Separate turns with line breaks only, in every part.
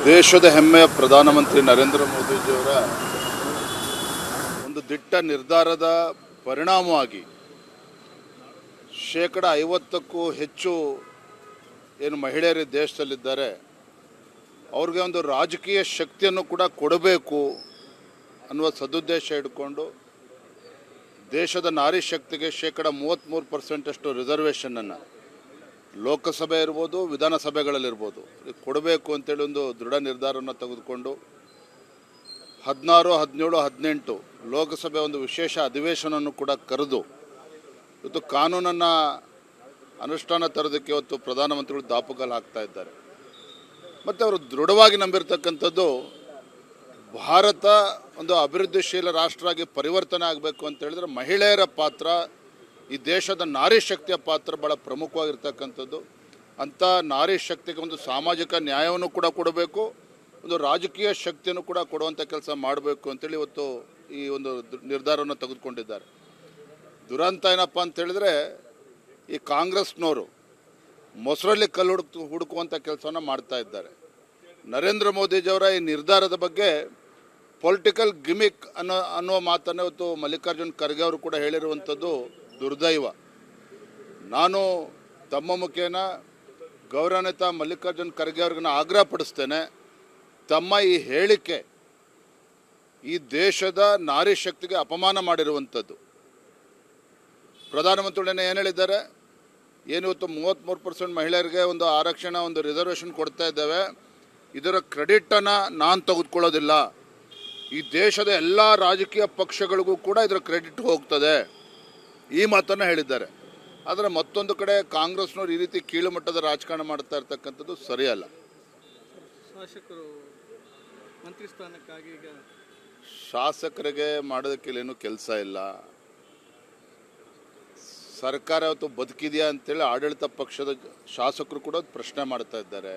ದೇಶದ ಹೆಮ್ಮೆಯ ಪ್ರಧಾನಮಂತ್ರಿ ನರೇಂದ್ರ ಮೋದಿಜಿಯವರ ಒಂದು ದಿಟ್ಟ ನಿರ್ಧಾರದ ಪರಿಣಾಮವಾಗಿ 50%ಕ್ಕೂ ಹೆಚ್ಚು ಏನು ಮಹಿಳೆಯರು ದೇಶದಲ್ಲಿದ್ದಾರೆ ಅವ್ರಿಗೆ ಒಂದು ರಾಜಕೀಯ ಶಕ್ತಿಯನ್ನು ಕೂಡ ಕೊಡಬೇಕು ಅನ್ನುವ ಸದುದ್ದೇಶ ಇಟ್ಕೊಂಡು ದೇಶದ ನಾರಿ ಶಕ್ತಿಗೆ 33% ರಿಸರ್ವೇಷನನ್ನು ಲೋಕಸಭೆ ಇರ್ಬೋದು ವಿಧಾನಸಭೆಗಳಲ್ಲಿರ್ಬೋದು ಕೊಡಬೇಕು ಅಂತೇಳಿ ಒಂದು ದೃಢ ನಿರ್ಧಾರವನ್ನು ತೆಗೆದುಕೊಂಡು 16, 17, 18 ಲೋಕಸಭೆ ಒಂದು ವಿಶೇಷ ಅಧಿವೇಶನವನ್ನು ಕೂಡ ಕರೆದು ಇವತ್ತು ಕಾನೂನನ್ನು ಅನುಷ್ಠಾನ ತರೋದಕ್ಕೆ ಇವತ್ತು ಪ್ರಧಾನಮಂತ್ರಿಗಳು ದಾಪುಗಾಲು ಹಾಕ್ತಾ ಇದ್ದಾರೆ. ಮತ್ತು ಅವರು ದೃಢವಾಗಿ ನಂಬಿರ್ತಕ್ಕಂಥದ್ದು ಭಾರತ ಒಂದು ಅಭಿವೃದ್ಧಿಶೀಲ ರಾಷ್ಟ್ರ ಆಗಿ ಪರಿವರ್ತನೆ ಆಗಬೇಕು ಅಂತ ಹೇಳಿದ್ರೆ ಮಹಿಳೆಯರ ಪಾತ್ರ, ಈ ದೇಶದ ನಾರಿ ಶಕ್ತಿಯ ಪಾತ್ರ ಭಾಳ ಪ್ರಮುಖವಾಗಿರ್ತಕ್ಕಂಥದ್ದು. ಅಂಥ ನಾರಿ ಶಕ್ತಿಗೆ ಒಂದು ಸಾಮಾಜಿಕ ನ್ಯಾಯವನ್ನು ಕೂಡ ಕೊಡಬೇಕು, ಒಂದು ರಾಜಕೀಯ ಶಕ್ತಿಯನ್ನು ಕೂಡ ಕೊಡುವಂಥ ಕೆಲಸ ಮಾಡಬೇಕು ಅಂತೇಳಿ ಇವತ್ತು ಈ ಒಂದು ನಿರ್ಧಾರವನ್ನು ತೆಗೆದುಕೊಂಡಿದ್ದಾರೆ. ದುರಂತ ಏನಪ್ಪ ಅಂತ ಹೇಳಿದ್ರೆ ಈ ಕಾಂಗ್ರೆಸ್ನವರು ಮೊಸರಲ್ಲಿ ಕಲ್ಲು ಹುಡುಕುವಂಥ ಕೆಲಸವನ್ನು ಮಾಡ್ತಾ ಇದ್ದಾರೆ. ನರೇಂದ್ರ ಮೋದಿಜಿಯವರ ಈ ನಿರ್ಧಾರದ ಬಗ್ಗೆ ಪೊಲಿಟಿಕಲ್ ಗಿಮಿಕ್ ಅನ್ನುವ ಮಾತನ್ನು ಇವತ್ತು ಮಲ್ಲಿಕಾರ್ಜುನ್ ಖರ್ಗೆ ಅವರು ಕೂಡ ಹೇಳಿರುವಂಥದ್ದು ದುರ್ದೈವ. ನಾನು ತಮ್ಮ ಮುಖೇನ ಗೌರವಾನ್ವಿತ ಮಲ್ಲಿಕಾರ್ಜುನ್ ಖರ್ಗೆ ಅವ್ರಿಗೆ ಆಗ್ರಹ ಪಡಿಸ್ತೇನೆ, ತಮ್ಮ ಈ ಹೇಳಿಕೆ ಈ ದೇಶದ ನಾರಿ ಶಕ್ತಿಗೆ ಅಪಮಾನ ಮಾಡಿರುವಂಥದ್ದು. ಪ್ರಧಾನಮಂತ್ರಿಗಳನ್ನ ಏನು ಹೇಳಿದ್ದಾರೆ, ಏನು ಇವತ್ತು 33% ಮಹಿಳೆಯರಿಗೆ ಒಂದು ಆರಕ್ಷಣೆ, ಒಂದು ರಿಸರ್ವೇಷನ್ ಕೊಡ್ತಾ ಇದ್ದೇವೆ, ಇದರ ಕ್ರೆಡಿಟನ್ನು ನಾನು ತೆಗೆದುಕೊಳ್ಳೋದಿಲ್ಲ, ಈ ದೇಶದ ಎಲ್ಲ ರಾಜಕೀಯ ಪಕ್ಷಗಳಿಗೂ ಕೂಡ ಇದರ ಕ್ರೆಡಿಟ್ ಹೋಗ್ತದೆ, ಈ ಮಾತನ್ನು ಹೇಳಿದ್ದಾರೆ. ಆದರೆ ಮತ್ತೊಂದು ಕಡೆ ಕಾಂಗ್ರೆಸ್ನವ್ರು ಈ ರೀತಿ ಕೀಳು ಮಟ್ಟದ ರಾಜಕಾರಣ ಮಾಡ್ತಾ ಇರ್ತಕ್ಕಂಥದ್ದು ಸರಿಯಲ್ಲ.
ಶಾಸಕರು ಮಂತ್ರಿ ಸ್ಥಾನಕ್ಕಾಗಿ ಈಗ
ಶಾಸಕರಿಗೆ ಮಾಡೋದಕ್ಕೆ ಏನು ಕೆಲಸ ಇಲ್ಲ. ಸರ್ಕಾರ ಇವತ್ತು ಬದುಕಿದೆಯಾ ಅಂತೇಳಿ ಆಡಳಿತ ಪಕ್ಷದ ಶಾಸಕರು ಕೂಡ ಪ್ರಶ್ನೆ ಮಾಡ್ತಾ ಇದ್ದಾರೆ.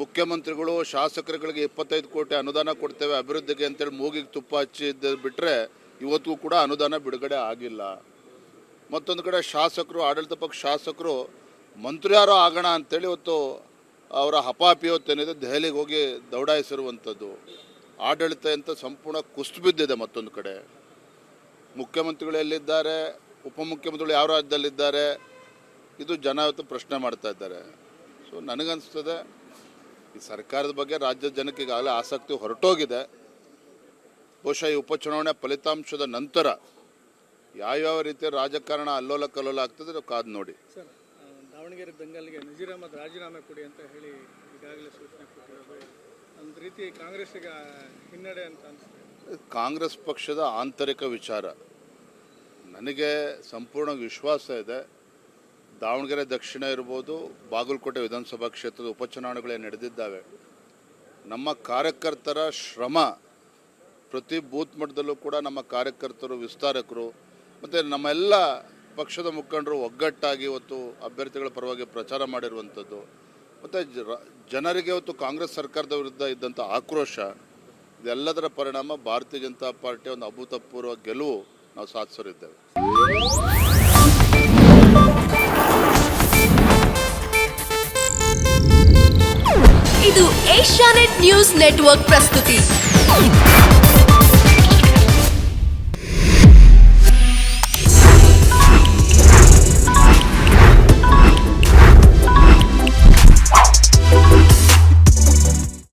ಮುಖ್ಯಮಂತ್ರಿಗಳು ಶಾಸಕರುಗಳಿಗೆ 25 ಕೋಟಿ ಅನುದಾನ ಕೊಡ್ತೇವೆ ಅಭಿವೃದ್ಧಿಗೆ ಅಂತೇಳಿ ಮೂಗಿಗೆ ತುಪ್ಪ ಹಚ್ಚಿದ್ದು ಬಿಟ್ಟರೆ ಇವತ್ತಿಗೂ ಕೂಡ ಅನುದಾನ ಬಿಡುಗಡೆ ಆಗಿಲ್ಲ. ಮತ್ತೊಂದು ಕಡೆ ಶಾಸಕರು, ಆಡಳಿತ ಪಕ್ಷ ಶಾಸಕರು ಮಂತ್ರಿಯಾರೋ ಆಗೋಣ ಅಂತೇಳಿ ಇವತ್ತು ಅವರ ಹಪಾಪಿ ಹೊತ್ತೇನಿದೆ ದೆಹಲಿಗೆ ಹೋಗಿ ದೌಡಾಯಿಸಿರುವಂಥದ್ದು. ಆಡಳಿತ ಅಂತ ಸಂಪೂರ್ಣ ಕುಸಿದು ಬಿದ್ದಿದೆ. ಮತ್ತೊಂದು ಕಡೆ ಮುಖ್ಯಮಂತ್ರಿಗಳು ಎಲ್ಲಿದ್ದಾರೆ, ಉಪಮುಖ್ಯಮಂತ್ರಿಗಳು ಯಾವ ರಾಜ್ಯದಲ್ಲಿದ್ದಾರೆ, ಇದು ಜನ ಇವತ್ತು ಪ್ರಶ್ನೆ ಮಾಡ್ತಾ ಇದ್ದಾರೆ. ಸೊ ನನಗನ್ನಿಸ್ತದೆ ಈ ಸರ್ಕಾರದ ಬಗ್ಗೆ ರಾಜ್ಯದ ಜನಕ್ಕೆ ಈಗಾಗಲೇ ಆಸಕ್ತಿ ಹೊರಟೋಗಿದೆ. ಬಹುಶಃ ಈ ಉಪಚುನಾವಣೆ ಫಲಿತಾಂಶದ ನಂತರ ಯಾವ್ಯಾವ ರೀತಿಯ ರಾಜಕಾರಣ ಅಲ್ಲೋಲ ಕಲ್ಲೋಲ ಆಗ್ತದೆ ಅದು ಕಾದು ನೋಡಿ.
ಸರ್, ದಾವಣಗೆರೆ ದಂಗಲ್ಗೆ ನಜೀರ್ ಅಹಮದ್ ರಾಜೀನಾಮೆ ಕೊಡಿ ಅಂತ ಹೇಳಿ ಈಗಾಗಲೇ ಸೂಚನೆ ಕೊಟ್ಟಿರೋದು ಒಂದು ರೀತಿ ಕಾಂಗ್ರೆಸ್ಸಿಗೆ ಹಿನ್ನಡೆ ಅಂತ ಅನಿಸ್ತದೆ.
ಕಾಂಗ್ರೆಸ್ ಪಕ್ಷದ ಆಂತರಿಕ ವಿಚಾರ. ನನಗೆ ಸಂಪೂರ್ಣ ವಿಶ್ವಾಸ ಇದೆ, ದಾವಣಗೆರೆ ದಕ್ಷಿಣ ಇರ್ಬೋದು, ಬಾಗಲಕೋಟೆ ವಿಧಾನಸಭಾ ಕ್ಷೇತ್ರದ ಉಪಚುನಾವಣೆಗಳೇ ನಡೆದಿದ್ದಾವೆ. ನಮ್ಮ ಕಾರ್ಯಕರ್ತರ ಶ್ರಮ, ಪ್ರತಿ ಬೂತ್ ಮಟ್ಟದಲ್ಲೂ ಕೂಡ ನಮ್ಮ ಕಾರ್ಯಕರ್ತರು, ವಿಸ್ತಾರಕರು ಮತ್ತು ನಮ್ಮೆಲ್ಲ ಪಕ್ಷದ ಮುಖಂಡರು ಒಗ್ಗಟ್ಟಾಗಿ ಇವತ್ತು ಅಭ್ಯರ್ಥಿಗಳ ಪರವಾಗಿ ಪ್ರಚಾರ ಮಾಡಿರುವಂಥದ್ದು. ಮತ್ತು ಜನರಿಗೆ ಇವತ್ತು ಕಾಂಗ್ರೆಸ್ ಸರ್ಕಾರದ ವಿರುದ್ಧ ಇದ್ದಂಥ ಆಕ್ರೋಶ, ಇದೆಲ್ಲದರ ಪರಿಣಾಮ ಭಾರತೀಯ ಜನತಾ ಪಾರ್ಟಿಯ ಒಂದು ಅಭೂತಪೂರ್ವ ಗೆಲುವು ನಾವು ಸಾಧಿಸಲಿದ್ದೇವೆ.
ಇದು ಏಷ್ಯಾನೆಟ್ ನ್ಯೂಸ್ ನೆಟ್ವರ್ಕ್ ಪ್ರಸ್ತುತಿ.